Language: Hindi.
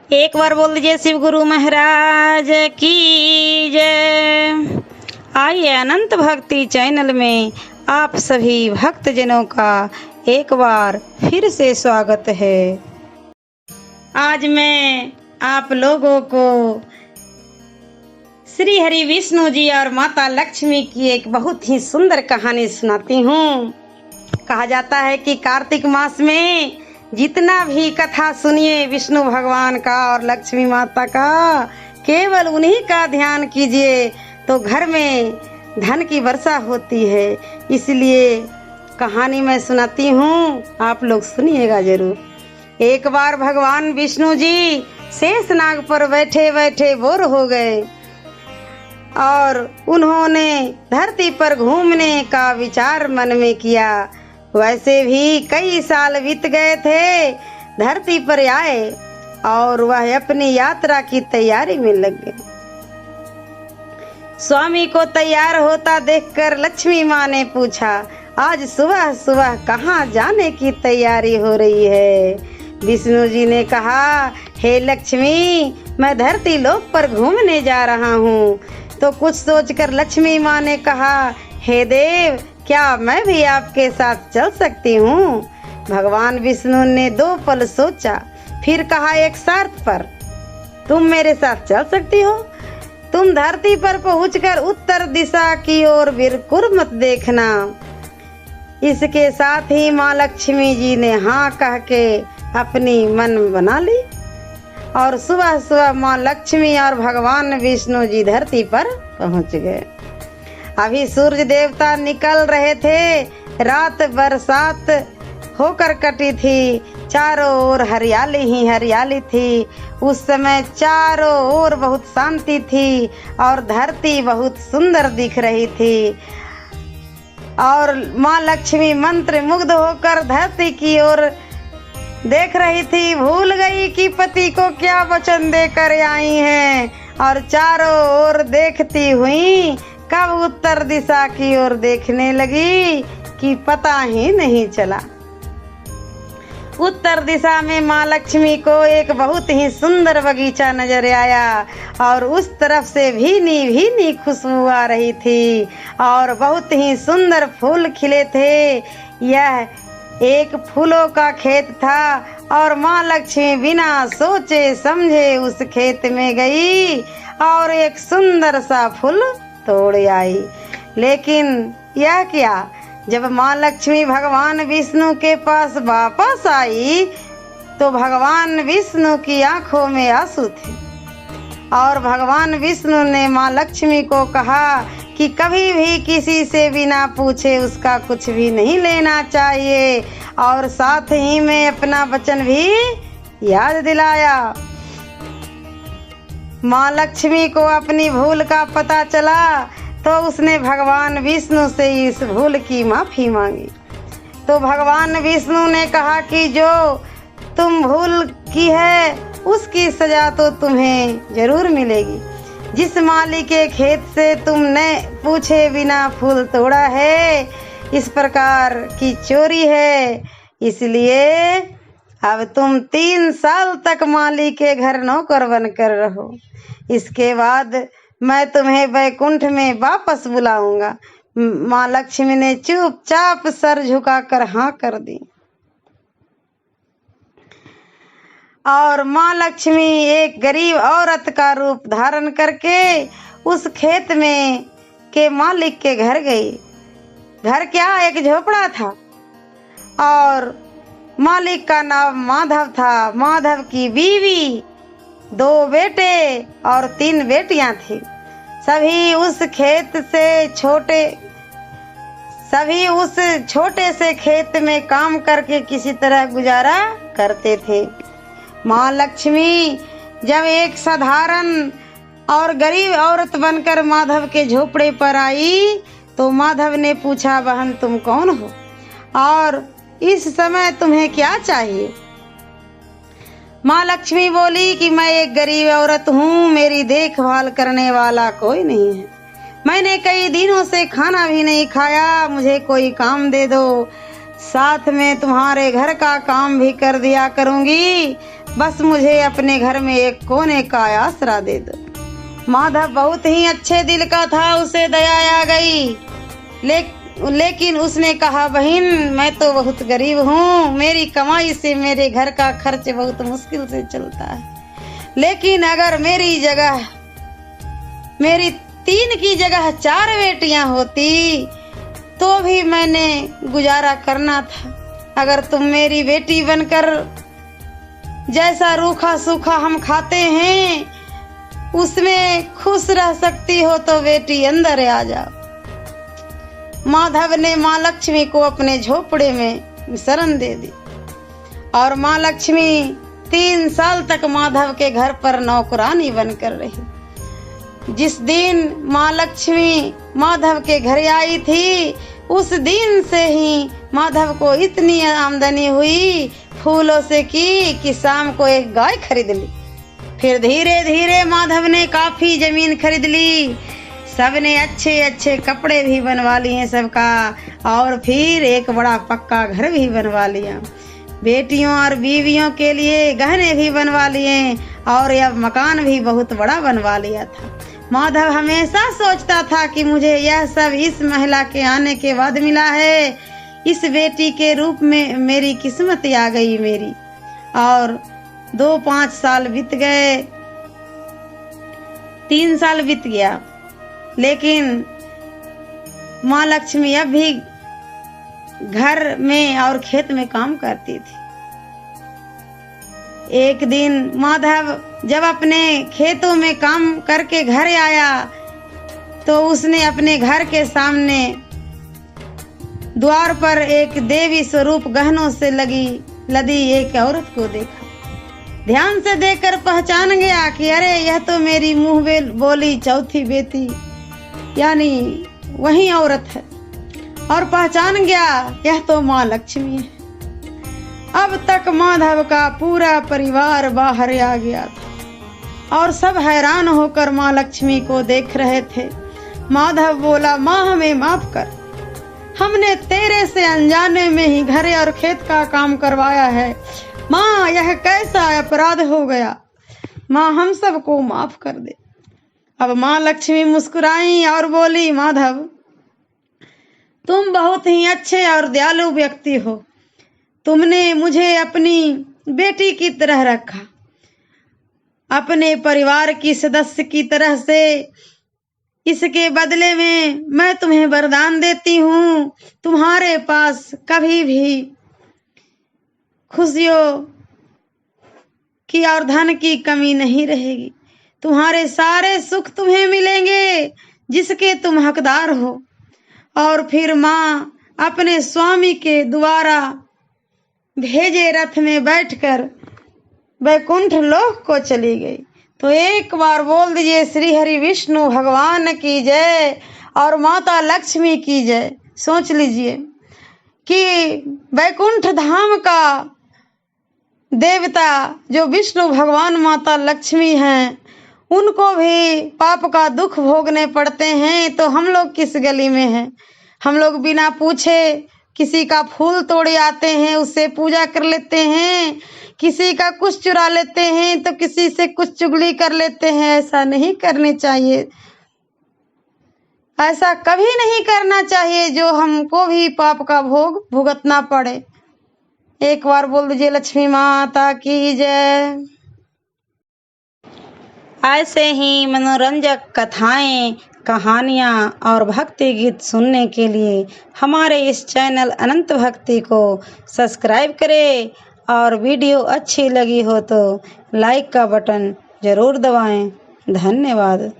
एक बार बोल दीजिए शिव गुरु महाराज की जय। आइए अनंत भक्ति चैनल में आप सभी भक्तजनों का एक बार फिर से स्वागत है। आज मैं आप लोगों को श्री हरि विष्णु जी और माता लक्ष्मी की एक बहुत ही सुंदर कहानी सुनाती हूँ। कहा जाता है कि कार्तिक मास में जितना भी कथा सुनिए विष्णु भगवान का और लक्ष्मी माता का, केवल उन्हीं का ध्यान कीजिए तो घर में धन की वर्षा होती है। इसलिए कहानी मैं सुनाती हूँ, आप लोग सुनिएगा जरूर। एक बार भगवान विष्णु जी शेषनाग पर बैठे बैठे बोर हो गए और उन्होंने धरती पर घूमने का विचार मन में किया। वैसे भी कई साल बीत गए थे, धरती पर आए और वह अपनी यात्रा की तैयारी में लग गए। स्वामी को तैयार होता देखकर लक्ष्मी माँ ने पूछा, आज सुबह सुबह कहाँ जाने की तैयारी हो रही है? विष्णु जी ने कहा, हे लक्ष्मी, मैं धरती लोक पर घूमने जा रहा हूँ। तो कुछ सोचकर लक्ष्मी माँ ने कहा, हे देव, क्या मैं भी आपके साथ चल सकती हूँ? भगवान विष्णु ने 2 पल सोचा, फिर कहा एक शर्त पर। तुम मेरे साथ चल सकती हो? तुम धरती पर पहुंचकर उत्तर दिशा की ओर बिल्कुल मत देखना। इसके साथ ही माँ लक्ष्मी जी ने हाँ कह के अपनी मन बना ली और सुबह सुबह माँ लक्ष्मी और भगवान विष्णु जी धरती पर पहुंच गए। अभी सूर्य देवता निकल रहे थे, रात बरसात होकर कटी थी, चारों ओर हरियाली ही हरियाली थी। उस समय चारों ओर बहुत शांति थी और धरती बहुत सुंदर दिख रही थी। और माँ लक्ष्मी मंत्र मुग्ध होकर धरती की ओर देख रही थी, भूल गई कि पति को क्या वचन देकर आई हैं और चारों ओर देखती हुई कब उत्तर दिशा की ओर देखने लगी कि पता ही नहीं चला। उत्तर दिशा में माँ लक्ष्मी को एक बहुत ही सुंदर बगीचा नजर आया और उस तरफ से भीनी भीनी खुशबू आ रही थी और बहुत ही सुंदर फूल खिले थे। यह एक फूलों का खेत था और माँ लक्ष्मी बिना सोचे समझे उस खेत में गई और एक सुंदर सा फूल तोड़ आई। लेकिन यह क्या, जब माँ लक्ष्मी भगवान विष्णु के पास वापस आई तो भगवान विष्णु की आंखों में आंसू थे और भगवान विष्णु ने माँ लक्ष्मी को कहा कि कभी भी किसी से बिना पूछे उसका कुछ भी नहीं लेना चाहिए और साथ ही में अपना वचन भी याद दिलाया। माँ लक्ष्मी को अपनी भूल का पता चला तो उसने भगवान विष्णु से इस भूल की माफी मांगी। तो भगवान विष्णु ने कहा कि जो तुम भूल की है उसकी सजा तो तुम्हें जरूर मिलेगी। जिस माली के खेत से तुमने पूछे बिना फूल तोड़ा है, इस प्रकार की चोरी है। इसलिए अब तुम 3 साल तक माली के घर नौकर बनकर रहो। इसके बाद मैं तुम्हें वैकुंठ में वापस बुलाऊंगा। माँ लक्ष्मी ने चुपचाप सर झुकाकर हाँ कर दी और माँ लक्ष्मी एक गरीब औरत का रूप धारण करके उस खेत में के मालिक के घर गई। घर क्या, एक झोपड़ा था और मालिक का नाम माधव था। माधव की बीवी, 2 बेटे और 3 बेटियां थी। सभी उस छोटे से खेत में काम करके किसी तरह गुजारा करते थे। माँ लक्ष्मी जब एक साधारण और गरीब औरत बनकर माधव के झोपड़े पर आई तो माधव ने पूछा, बहन तुम कौन हो और इस समय तुम्हें क्या चाहिए? माँ लक्ष्मी बोली कि मैं एक गरीब औरत हूँ, मेरी देखभाल करने वाला कोई नहीं है। मैंने कई दिनों से खाना भी नहीं खाया, मुझे कोई काम दे दो, साथ में तुम्हारे घर का काम भी कर दिया करूँगी। बस मुझे अपने घर में एक कोने का आसरा दे दो। माधव बहुत ही अच्छे दिल का था, उसे दया आ गई। लेकिन उसने कहा, बहन मैं तो बहुत गरीब हूँ, मेरी कमाई से मेरे घर का खर्च बहुत मुश्किल से चलता है। लेकिन अगर मेरी 3 की जगह 4 बेटियां होती तो भी मैंने गुजारा करना था। अगर तुम मेरी बेटी बनकर जैसा रूखा सूखा हम खाते हैं उसमें खुश रह सकती हो तो बेटी अंदर आ जाओ। माधव ने माँ लक्ष्मी को अपने झोपड़े में शरण दे दी और माँ लक्ष्मी 3 साल तक माधव के घर पर नौकरानी बनकर रही। जिस दिन माँ लक्ष्मी माधव के घर आई थी उस दिन से ही माधव को इतनी आमदनी हुई फूलों से कि शाम को एक गाय खरीद ली। फिर धीरे धीरे माधव ने काफी जमीन खरीद ली। सबने अच्छे अच्छे कपड़े भी बनवा लिए सबका, और फिर एक बड़ा पक्का घर भी बनवा लिया। बेटियों और बीवियों के लिए गहने भी बनवा लिए और अब मकान भी बहुत बड़ा बनवा लिया था। माधव हमेशा सोचता था कि मुझे यह सब इस महिला के आने के बाद मिला है। इस बेटी के रूप में मेरी किस्मत आ गई मेरी। और 2-5 साल बीत गए, 3 साल बीत गया, लेकिन माँ लक्ष्मी अब भी घर में और खेत में काम करती थी। एक दिन माधव जब अपने खेतों में काम करके घर आया तो उसने अपने घर के सामने द्वार पर एक देवी स्वरूप गहनों से लदी एक औरत को देखा। ध्यान से देखकर पहचान गया कि अरे यह तो मेरी मुंह बोली चौथी बेटी यानी वही औरत है, और पहचान गया यह तो माँ लक्ष्मी है। अब तक माधव का पूरा परिवार बाहर आ गया था और सब हैरान होकर माँ लक्ष्मी को देख रहे थे। माधव बोला, माँ हमें माफ कर, हमने तेरे से अनजाने में ही घर और खेत का काम करवाया है। माँ यह कैसा अपराध हो गया, माँ हम सबको माफ कर दे। अब माँ लक्ष्मी मुस्कुराई और बोली, माधव तुम बहुत ही अच्छे और दयालु व्यक्ति हो। तुमने मुझे अपनी बेटी की तरह रखा, अपने परिवार की सदस्य की तरह से। इसके बदले में मैं तुम्हें वरदान देती हूँ, तुम्हारे पास कभी भी खुशियों की और धन की कमी नहीं रहेगी। तुम्हारे सारे सुख तुम्हें मिलेंगे जिसके तुम हकदार हो। और फिर माँ अपने स्वामी के द्वारा भेजे रथ में बैठकर वैकुंठ लोक को चली गई। तो एक बार बोल दीजिए श्री हरि विष्णु भगवान की जय और माता लक्ष्मी की जय। सोच लीजिए कि वैकुंठ धाम का देवता जो विष्णु भगवान माता लक्ष्मी हैं, उनको भी पाप का दुख भोगने पड़ते हैं, तो हम लोग किस गली में हैं। हम लोग बिना पूछे किसी का फूल तोड़े आते हैं, उससे पूजा कर लेते हैं, किसी का कुछ चुरा लेते हैं तो किसी से कुछ चुगली कर लेते हैं। ऐसा नहीं करने चाहिए, ऐसा कभी नहीं करना चाहिए जो हमको भी पाप का भोग भुगतना पड़े। एक बार बोल दीजिए लक्ष्मी माता की जय। ऐसे ही मनोरंजक कथाएं, कहानियाँ और भक्ति गीत सुनने के लिए हमारे इस चैनल अनंत भक्ति को सब्सक्राइब करें और वीडियो अच्छी लगी हो तो लाइक का बटन जरूर दबाएं। धन्यवाद।